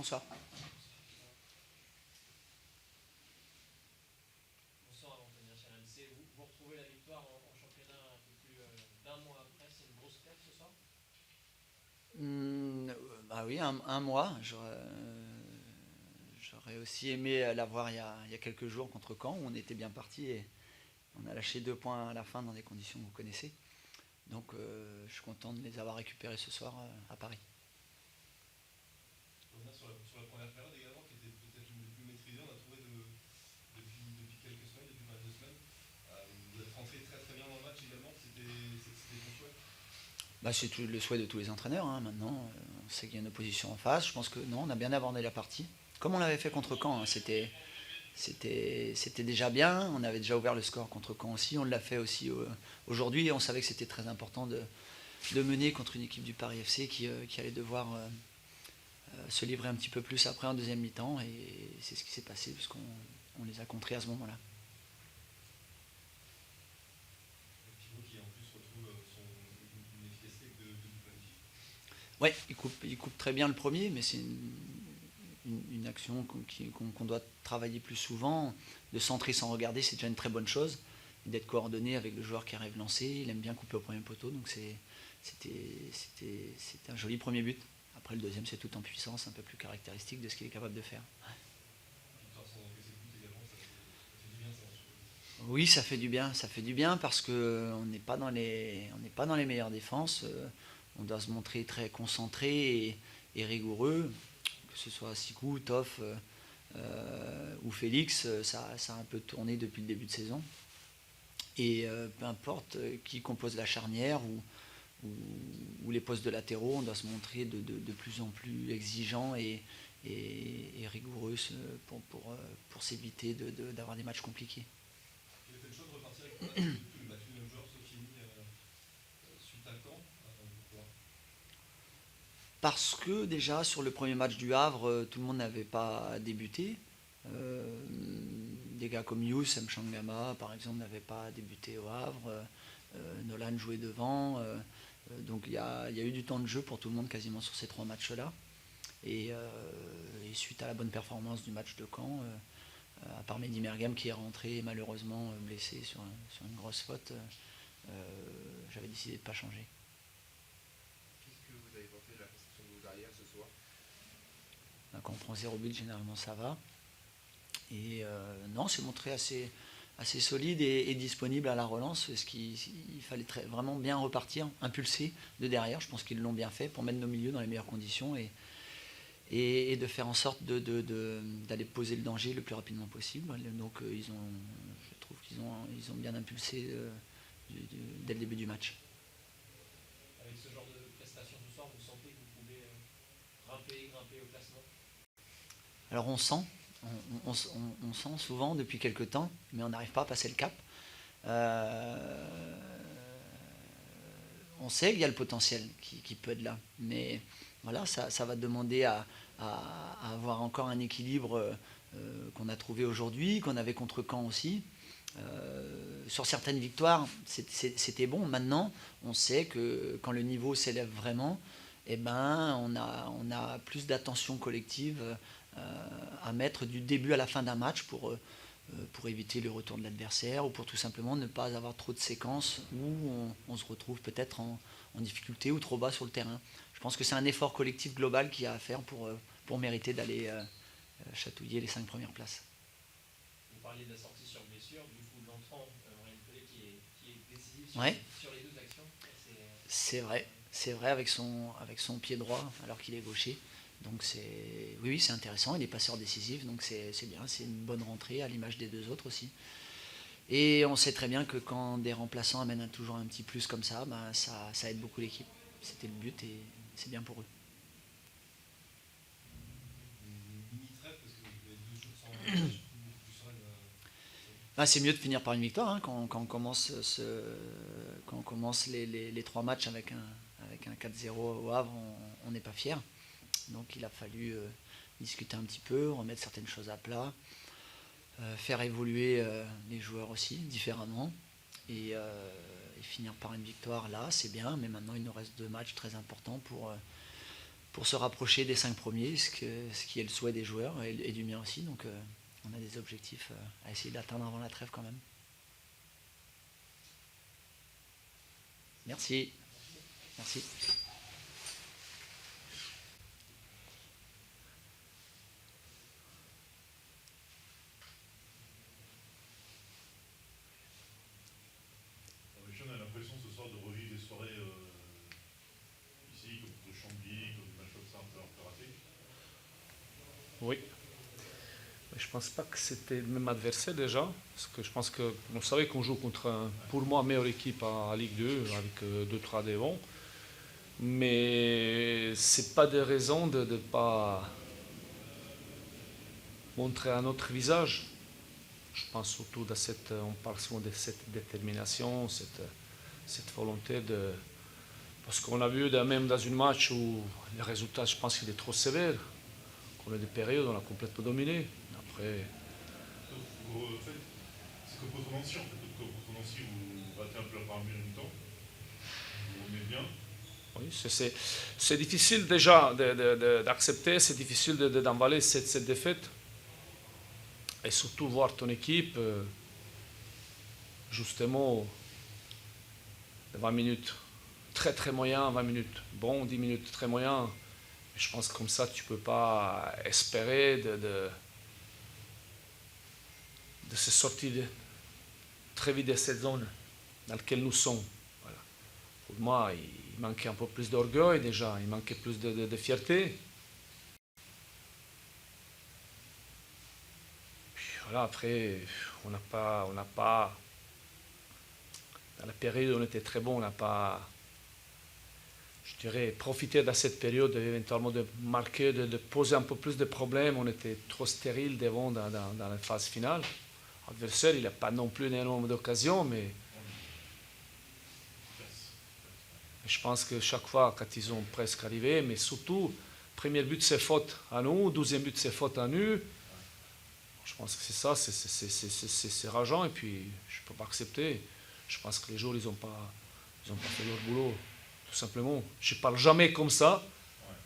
Bonsoir. Bonsoir, Anthony RMC. Vous retrouvez la victoire en championnat un peu plus d'un mois après. C'est une grosse perte ce soir? Bah oui, un mois. J'aurais aussi aimé l'avoir il y a quelques jours contre Caen, où on était bien parti et on a lâché 2 points à la fin dans des conditions que vous connaissez. Donc je suis content de les avoir récupérés ce soir à Paris. Je reviens sur la première période également, qui était peut-être une des plus maîtrisées. On a trouvé depuis quelques semaines, depuis 2 semaines. Vous êtes rentré très très bien dans le match également. C'était ton souhait? Bah, c'est le souhait de tous les entraîneurs, hein. Maintenant, on sait qu'il y a une opposition en face. Je pense que non, on a bien abordé la partie. Comme on l'avait fait contre Caen, hein. C'était déjà bien. On avait déjà ouvert le score contre Caen aussi. On l'a fait aussi aujourd'hui. On savait que c'était très important de mener contre une équipe du Paris FC qui allait devoir se livrer un petit peu plus après en deuxième mi-temps. Et c'est ce qui s'est passé puisqu'on les a contrés à ce moment-là. Pivot qui en plus retrouve une efficacité de planifié. Ouais, il coupe très bien le premier, mais c'est une action qu'on doit travailler plus souvent. De centrer sans regarder, c'est déjà une très bonne chose. Et d'être coordonné avec le joueur qui arrive lancé, il aime bien couper au premier poteau, donc c'était un joli premier but. Après le deuxième, c'est tout en puissance, un peu plus caractéristique de ce qu'il est capable de faire. Victoire sans encaisser de but également, ça fait du bien ça. Oui, ça fait du bien parce qu'on n'est pas dans les meilleures défenses. On doit se montrer très concentré et rigoureux, que ce soit Sikou, Toff ou Félix, ça a un peu tourné depuis le début de saison. Et peu importe qui compose la charnière ou les postes de latéraux, on doit se montrer de plus en plus exigeant et rigoureux pour s'éviter d'avoir des matchs compliqués. Il a fait le choix de repartir avec tous les mêmes joueurs, sauf Fini suite à Caen. Pourquoi? Parce que déjà sur le premier match du Havre, tout le monde n'avait pas débuté. Des gars comme Youss, Mchangama par exemple n'avaient pas débuté au Havre. Nolan jouait devant. Donc il y a eu du temps de jeu pour tout le monde quasiment sur ces 3 matchs-là. Et suite à la bonne performance du match de Caen, à part Mehdi Mergam qui est rentré malheureusement blessé sur une grosse faute, j'avais décidé de ne pas changer. Qu'est-ce que vous avez pensé de la prestation de vos arrières ce soir? Quand on prend 0 but, généralement ça va. Et non, c'est montré assez solide et disponible à la relance. Il fallait vraiment bien repartir, impulser de derrière. Je pense qu'ils l'ont bien fait pour mettre nos milieux dans les meilleures conditions et de faire en sorte d'aller poser le danger le plus rapidement possible. Donc je trouve qu'ils ont bien impulsé dès le début du match. Avec ce genre de prestation ce soir, vous sentez que vous pouvez grimper au classement? Alors on sent souvent depuis quelques temps, mais on n'arrive pas à passer le cap. On sait qu'il y a le potentiel qui peut être là, mais voilà, ça va demander à avoir encore un équilibre qu'on a trouvé aujourd'hui, qu'on avait contre Caen aussi. Sur certaines victoires, c'était bon. Maintenant, on sait que quand le niveau s'élève vraiment, eh ben, on a plus d'attention collective à mettre du début à la fin d'un match pour éviter le retour de l'adversaire ou pour tout simplement ne pas avoir trop de séquences où on se retrouve peut-être en difficulté ou trop bas sur le terrain. Je pense que c'est un effort collectif global qu'il y a à faire pour mériter d'aller chatouiller les 5 premières places. Vous parliez de la sortie sur blessure, du coup de l'entrant, Ryan Pelé qui est décisif sur les 2 actions. C'est vrai avec son pied droit alors qu'il est gaucher. Donc oui, c'est intéressant, il est passeur décisif, donc c'est bien, c'est une bonne rentrée à l'image des 2 autres aussi. Et on sait très bien que quand des remplaçants amènent toujours un petit plus comme ça, ça aide beaucoup l'équipe. C'était le but et c'est bien pour eux. Mini-trêve, parce que vous avez 2 jours sans match, beaucoup plus sereine. C'est mieux de finir par une victoire, hein, quand on commence les 3 matchs avec un 4-0 au Havre, on n'est pas fier. Donc il a fallu discuter un petit peu, remettre certaines choses à plat, faire évoluer les joueurs aussi différemment et finir par une victoire là, c'est bien, mais maintenant il nous reste 2 matchs très importants pour se rapprocher des 5 premiers, ce qui est le souhait des joueurs et du mien aussi. Donc on a des objectifs à essayer d'atteindre avant la trêve quand même. Merci. Merci. On a l'impression ce soir de revivre des soirées ici, comme contre Chambly, comme des matchs comme ça un peu ratés. Oui. Mais je ne pense pas que c'était le même adversaire déjà, parce que je pense qu'on savait qu'on joue contre, pour moi, meilleure équipe à Ligue 2, avec 2-3 démons. Mais ce n'est pas des raisons de ne pas montrer un autre visage. Je pense surtout de on parle souvent de cette détermination, cette volonté de... Parce qu'on a vu même dans un match où le résultat, je pense qu'il est trop sévère, qu'on a des périodes où on a complètement dominé. Après... En fait, c'est comme contre Nancy, en fait. Contre Nancy, vous ratez un peu la première mi-temps, vous revenez bien. Oui, c'est difficile déjà d'accepter, c'est difficile d'emballer cette défaite. Et surtout voir ton équipe, justement, 20 minutes très très moyen, 20 minutes bon, 10 minutes très moyen. Je pense que comme ça, tu ne peux pas espérer de se sortir très vite de cette zone dans laquelle nous sommes. Voilà. Pour moi, il manquait un peu plus d'orgueil déjà, il manquait plus de fierté. Voilà, après, on n'a pas, dans la période où on était très bon, on n'a pas, je dirais, profité de cette période éventuellement de marquer, de poser un peu plus de problèmes. On était trop stérile devant dans la phase finale. L'adversaire, il n'a pas non plus énormément d'occasions, mais je pense que chaque fois, quand ils ont presque arrivé, mais surtout, premier but, c'est faute à nous, 12e but, c'est faute à nous. Je pense que c'est ça, c'est rageant, et puis je ne peux pas accepter. Je pense que les joueurs, ils n'ont pas fait leur boulot, tout simplement. Je ne parle jamais comme ça.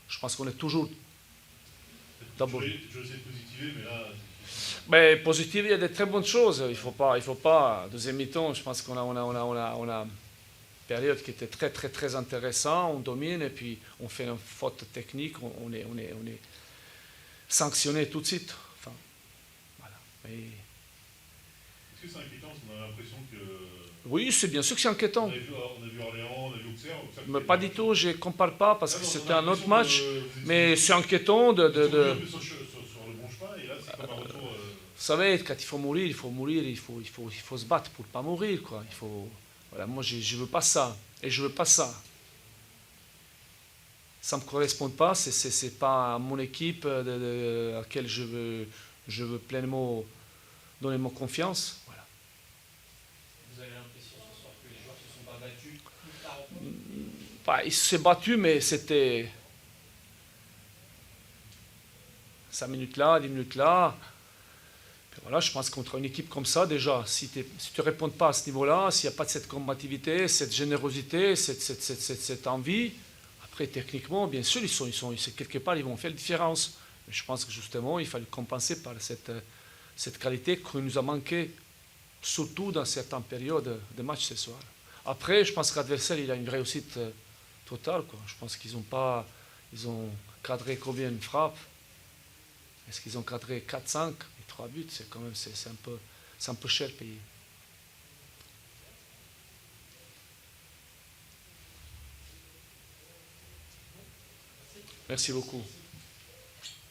Je pense qu'on est toujours d'abord. Je sais positiver, mais là... Mais positif, il y a de très bonnes choses. Il faut pas. Deuxième mi-temps, je pense qu'on a une période qui était très très très intéressante. On domine et puis on fait une faute technique. On est sanctionné tout de suite. Enfin, voilà. Mais... Est-ce que c'est inquiétant parce qu'on a l'impression que... Oui, c'est bien sûr que c'est inquiétant. On a vu Orléans, on a vu Auxerre. Mais pas du tout. Je ne compare pas parce que c'était un autre match. Mais c'est inquiétant de... Sur le bon chemin et là c'est comme un retour... Vous savez, quand il faut mourir, il faut se battre pour ne pas mourir, quoi. Voilà, moi, je ne veux pas ça. Et je ne veux pas ça. Ça ne me correspond pas. Ce n'est pas mon équipe à laquelle je veux pleinement donner mon confiance. Voilà. Vous avez l'impression ce soir que les joueurs ne se sont pas battus toute la rencontre? Bah, ils se sont battus, mais c'était 5 minutes là, 10 minutes là. Voilà, je pense que contre une équipe comme ça, déjà, si tu ne réponds pas à ce niveau-là, s'il n'y a pas de cette combativité, cette générosité, cette envie, après, techniquement, bien sûr, quelque part, ils vont faire la différence. Mais je pense que justement, il fallait compenser par cette qualité qui nous a manqué, surtout dans certaines périodes de match ce soir. Après, je pense que l'adversaire, il a une réussite totale, quoi. Je pense qu'ils ont cadré combien de frappes? Est-ce qu'ils ont cadré 4-5? 3 buts, c'est quand même c'est un peu cher payé. Merci beaucoup.